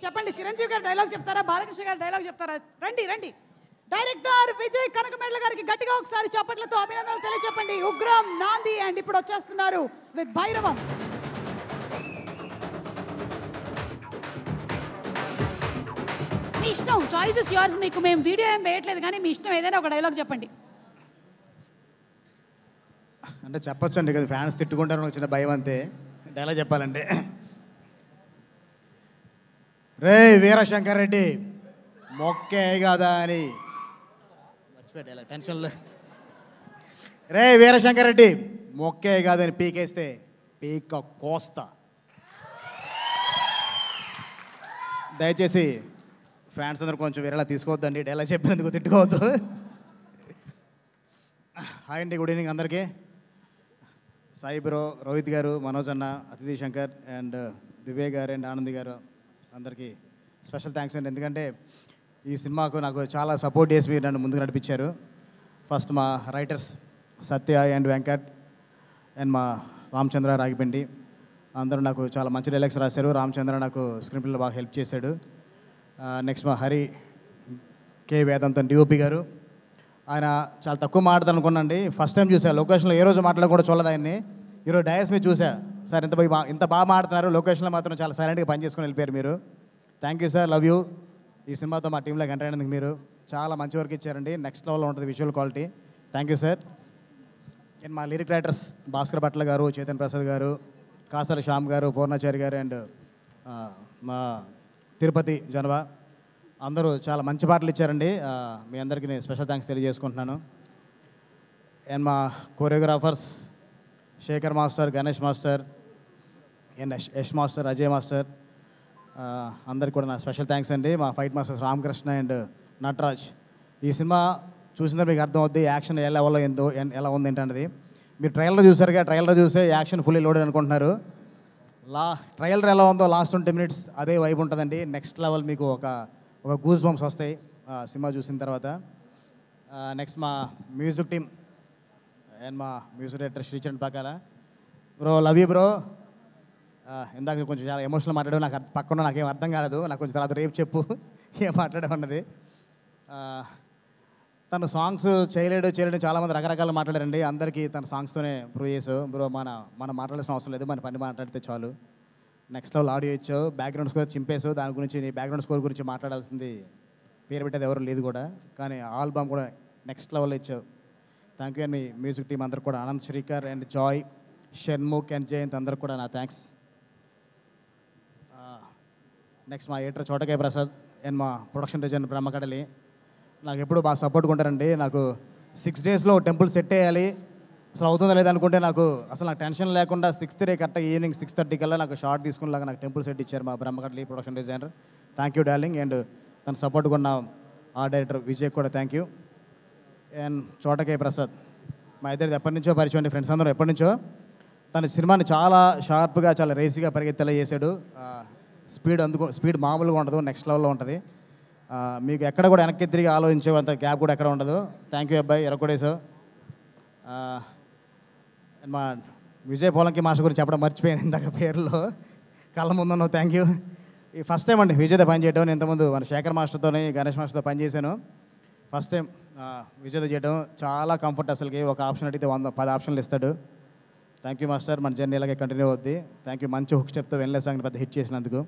చెప్పండి, చిరంజీవి గారు డైలాగ్ చెప్తారా, బాలకృష్ణ గారు డైలాగ్ చెప్తారా? రండి రండి. డైరెక్టర్ విజయ్ కనకమేడ్ల గారికి గట్టిగా ఒకసారి చప్పట్లతో అభినందనలు తెలియజెప్పండి. ఉగ్రం, నాంది అండ్ ఇప్పుడు వచ్చేస్తున్నారు విత్ భైరవం. మీ ఇష్టం, చాయిస్ ఇస్ యోర్స్. మీకు మేము వీడియో ఏం వేయట్లేదు, కానీ మీ ఇష్టం ఏదైనా ఒక డైలాగ్ చెప్పండి. అంటే చెప్పొచ్చండి కదా, ఫ్యాన్స్ తిట్టుకుంటారు, ఒక చిన్న భయం అంతే. డైలాగ్ చెప్పాలంటే, రే వీరశంకర్ రెడ్డి మొక్కే కదా అని మర్చిపోయాడు టెన్షన్లో. రే వీరశంకర్ రెడ్డి మొక్కే కాదని పీకేస్తే పీక కోస్తా. దయచేసి ఫ్యాన్స్ అందరూ కొంచెం వేరేలా తీసుకోవద్దండి, డైలాగ్ చెప్పినందుకు తిట్టుకోవద్దు. హాయ్ అండి, గుడ్ ఈవినింగ్ అందరికీ. సాయి బ్రో, రోహిత్ గారు, మనోజ్ అన్న, అతిథి శంకర్ అండ్ వివేక్ గారు అండ్ ఆనంద్ గారు అందరికీ స్పెషల్ థ్యాంక్స్ అండి. ఎందుకంటే ఈ సినిమాకు నాకు చాలా సపోర్ట్ చేసి మీరు నన్ను ముందుకు నడిపించారు. ఫస్ట్ మా writers Satya and Venkat and మా రామచంద్ర రాగిపిండి అందరూ నాకు చాలా మంచి డైలాగ్స్ రాశారు. రామచంద్ర నాకు స్క్రీన్ ప్లేలో బాగా హెల్ప్ చేశాడు. నెక్స్ట్ మా హరి కే వేదాంతం డిఓపి గారు, ఆయన చాలా తక్కువ మాట్లాడతాను అనుకున్నాండి. ఫస్ట్ టైం చూసా లొకేషన్లో, ఏ రోజు మాట్లాడడం కూడా చూడదు ఆయన్ని. ఈరోజు డయాస్ మీద చూసా, సార్ ఇంత బాగా మాట్లాడుతున్నారు, లొకేషన్లో మాత్రం చాలా సైలెంట్గా పని చేసుకుని వెళ్ళిపోయారు మీరు. Thank you sir, love you. ఈ సినిమాతో మా టీంలోకి ఎంటర్ అయినందుకు మీరు చాలా మంచి వర్క్ ఇచ్చారండి. నెక్స్ట్ లెవెల్లో ఉంటుంది visual quality. Thank you sir. And మా లిరిక్ రైటర్స్ భాస్కర్ భట్ల గారు, చేతన్ ప్రసాద్ గారు, కాసల శ్యామ్ గారు, పూర్ణాచారి గారు అండ్ మా తిరుపతి జనవా అందరూ చాలా మంచి పాటలు ఇచ్చారండి. మీ అందరికీ నేను స్పెషల్ థ్యాంక్స్ తెలియజేసుకుంటున్నాను. అండ్ మా choreographers Sekhar master, Ganesh master and Yash master, Ajay master అందరికి కూడా నా స్పెషల్ థ్యాంక్స్ అండి. మా fight masters Ramakrishna and Nataraj. ఈ సినిమా చూసిన మీకు అర్థం అవుద్ది యాక్షన్ ఏ లెవెల్లో ఎలా ఉంది ఏంటన్నది. మీరు ట్రైలర్ చూసారుగా, ట్రైలర్ చూసే యాక్షన్ ఫుల్లీ లోడెడ్ అనుకుంటున్నారు. ట్రైలర్ ఎలా ఉందో లాస్ట్ 20 minutes అదే వైబ్ ఉంటుందండి. నెక్స్ట్ లెవెల్ మీకు ఒక గూస్ బంప్స్ వస్తాయి సినిమా చూసిన తర్వాత. నెక్స్ట్ మా మ్యూజిక్ టీమ్ అండ్ మా music director Sricharan Pakala. Bro love you bro. ఇందాక కొంచెం చాలా ఎమోషనల్ మాట్లాడావు, నాకు పక్కన నాకేం అర్థం కాలేదు. నాకు కొంచెం తర్వాత రేపు చెప్పు ఏం మాట్లాడామన్నది. తను సాంగ్స్ చేయలేడు చాలామంది రకరకాలు మాట్లాడారండి. అందరికీ తన సాంగ్స్తోనే ప్రూవ్ చేసావు బ్రో. మనం మాట్లాడాల్సిన అవసరం లేదు, మన పని మాట్లాడితే చాలు. నెక్స్ట్ లెవెల్ ఆడియో ఇచ్చావు, బ్యాక్గ్రౌండ్ స్కోర్ చింపేసావు. దాని గురించి నీ బ్యాక్గ్రౌండ్ స్కోర్ గురించి మాట్లాడాల్సింది పేరు పెట్టేది ఎవరు లేదు కూడా, కానీ ఆల్బమ్ కూడా నెక్స్ట్ లెవెల్లో ఇచ్చావు. Thank you. అండ్ మీ మ్యూజిక్ టీం అందరికి కూడా, Anand Srikar and Joy, Shanmukh and Jayant అందరికి కూడా నా థ్యాంక్స్. నెక్స్ట్ మా ఎడిటర్ చోటకాయ ప్రసాద్ అండ్ మా ప్రొడక్షన్ డిజైనర్ బ్రహ్మకడలి నాకు ఎప్పుడు బాగా సపోర్ట్గా ఉంటారండి. నాకు 6 daysలో టెంపుల్ సెట్ చేయాలి, అసలు అవుతుందా లేదనుకుంటే నాకు టెన్షన్ లేకుండా 6th day కరెక్ట్గా ఈవినింగ్ 6:30 కల్లా నాకు షార్ట్ తీసుకునేలాగా నాకు టెంపుల్ సెట్ ఇచ్చారు మా Brahmakadali production designer. Thank you darling. And తన సపోర్ట్గా ఉన్న ఆ డైరెక్టర్ విజయ్ కూడా థ్యాంక్ యూ. అండ్ చోటకాయ ప్రసాద్ మా ఇద్దరిది ఎప్పటి నుంచో పరిచయం అండి, ఫ్రెండ్స్ అందరూ ఎప్పటి నుంచో. తన సినిమాని చాలా షార్ప్గా చాలా రేసీగా పరిగెత్తేలా చేశాడు. స్పీడ్ మామూలుగా ఉండదు, నెక్స్ట్ లెవెల్లో ఉంటుంది. మీకు ఎక్కడ కూడా వెనక్కి తిరిగి ఆలోచించేంత గ్యాప్ కూడా ఎక్కడ ఉండదు. థ్యాంక్ యూ అబ్బాయి, ఎరకొడేసావు. మా విజయ్ పోలంకి మాస్టర్ గురించి చెప్పడం మర్చిపోయాను ఇందాక పేరులో, కళ్ళ ముందున్నావు. Thank you. ఈ ఫస్ట్ టైం అండి విజయ్తో పని చేయడం. నేను ఇంతకుముందు మన శేఖర్ మాస్టర్తో, గణేష్ మాస్టర్తో పని చేశాను. ఫస్ట్ టైం విజయ్తో చేయడం చాలా కంఫర్ట్. అసలుకి ఒక ఆప్షన్ అడిగితే 10 ఆప్షన్లు ఇస్తాడు. థ్యాంక్ యూ మాస్టర్, మన జర్నీ ఇలాగే కంటిన్యూ అవుద్ది. Thank you. మంచి హుక్ స్టెప్తో వెన్లే సాంగ్ని పెద్ద హిట్ చేసినందుకు.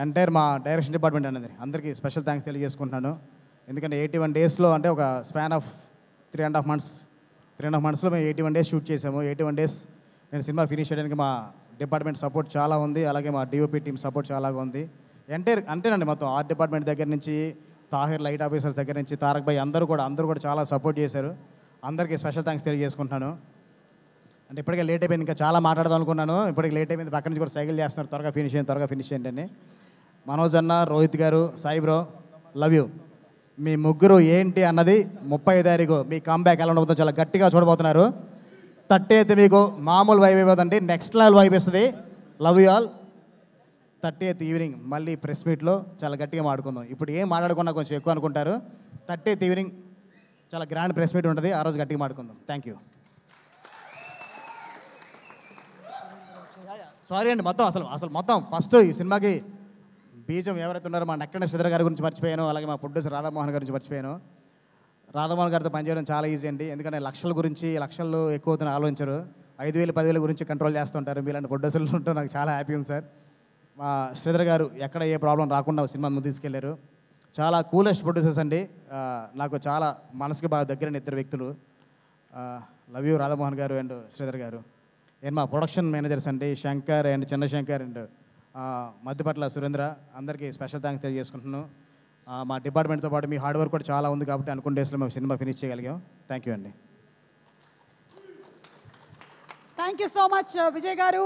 ఎంటైర్ మా డైరెక్షన్ డిపార్ట్మెంట్ అనేది అందరికీ స్పెషల్ థ్యాంక్స్ తెలియజేసుకుంటున్నాను. ఎందుకంటే 81 daysలో అంటే ఒక స్పాన్ ఆఫ్ 3.5 monthsలో మేము 81 days షూట్ చేసాము. 81 days నేను సినిమా ఫినిష్ చేయడానికి మా డిపార్ట్మెంట్ సపోర్ట్ చాలా ఉంది, అలాగే మా డిఓపి టీమ్ సపోర్ట్ చాలా ఉంది. అంటేనండి మొత్తం ఆర్ట్ డిపార్ట్మెంట్ దగ్గర నుంచి, తాహిర్ లైట్ ఆఫీసర్స్ దగ్గర నుంచి, తారక్ భాయ్ అందరూ కూడా చాలా సపోర్ట్ చేశారు. అందరికీ స్పెషల్ థ్యాంక్స్ తెలియజేసుకుంటున్నాను. అంటే ఇప్పటికే లేట్ అయిపోయింది, ఇంకా చాలా మాట్లాడదాం అనుకున్నాను. ఇప్పటికి లేట్ అయిపోయింది, పక్క నుంచి కూడా సైకిల్ చేస్తున్నారు, త్వరగా ఫినిష్ చేయండి అని. మనోజ్ అన్న, రోహిత్ గారు, సాయి బ్రో, లవ్ యూ. మీ ముగ్గురు ఏంటి అన్నది 35వ తారీఖు మీ కంబ్యాక్ ఎలా ఉండబోతుందో చాలా గట్టిగా చూడబోతున్నారు. 30th మీకు మామూలు వైబ్ అయిపోతుంది, నెక్స్ట్ లెవెల్ వైబ్ ఇస్తుంది. Love you all. 30th evening మళ్ళీ ప్రెస్ మీట్లో చాలా గట్టిగా మాట్లాడుకుందాం. ఇప్పుడు ఏం మాట్లాడుకున్నా కొంచెం ఎక్కువ అనుకుంటారు. 30th ఈవినింగ్ చాలా గ్రాండ్ ప్రెస్ మీట్ ఉంటుంది, ఆ రోజు గట్టిగా మాట్లాడుకుందాం. Thank you. సారీ అండి, మొత్తం అసలు మొత్తం ఫస్ట్ ఈ సినిమాకి బీజం ఎవరైతే ఉన్నారో మా నక్కన శ్రీధర్ గారి గురించి మర్చిపోయాను, అలాగే మా ప్రొడ్యూసర్ రాధామోహన్ గారి గురించి మర్చిపోయాను. రాధామోహన్ గారితో పనిచేయడం చాలా ఈజీ అండి, ఎందుకంటే లక్షలు ఎక్కువ అవుతున్న ఆలోచించరు, 5,000 10,000 గురించి కంట్రోల్ చేస్తుంటారు. మీలాంటి ప్రొడ్యూసర్లు ఉంటే నాకు చాలా హ్యాపీ ఉంది సార్. మా శ్రీధర్ గారు ఎక్కడ ఏ ప్రాబ్లం రాకుండా సినిమా ముందు తీసుకెళ్లారు. చాలా కూలెస్ట్ ప్రొడ్యూసర్స్ అండి, నాకు చాలా మనసుకి బాగా దగ్గరైన ఇద్దరు వ్యక్తులు. లవ్ యూ రాధామోహన్ గారు అండ్ శ్రీధర్ గారు. అండ్ మా ప్రొడక్షన్ మేనేజర్స్ అండి శంకర్ అండ్ చంద్రశంకర్ అండ్ మధ్యపట్ల సురేంద్ర, అందరికీ స్పెషల్ థ్యాంక్స్ తెలియజేసుకుంటున్నాను. మా డిపార్ట్మెంట్తో పాటు మీ హార్డ్ వర్క్ కూడా చాలా ఉంది కాబట్టి అనుకున్న డేస్లో మేము సినిమా ఫినిష్ చేయగలిగాం. థ్యాంక్ యూ అండి. Thank you so much Vijay గారు.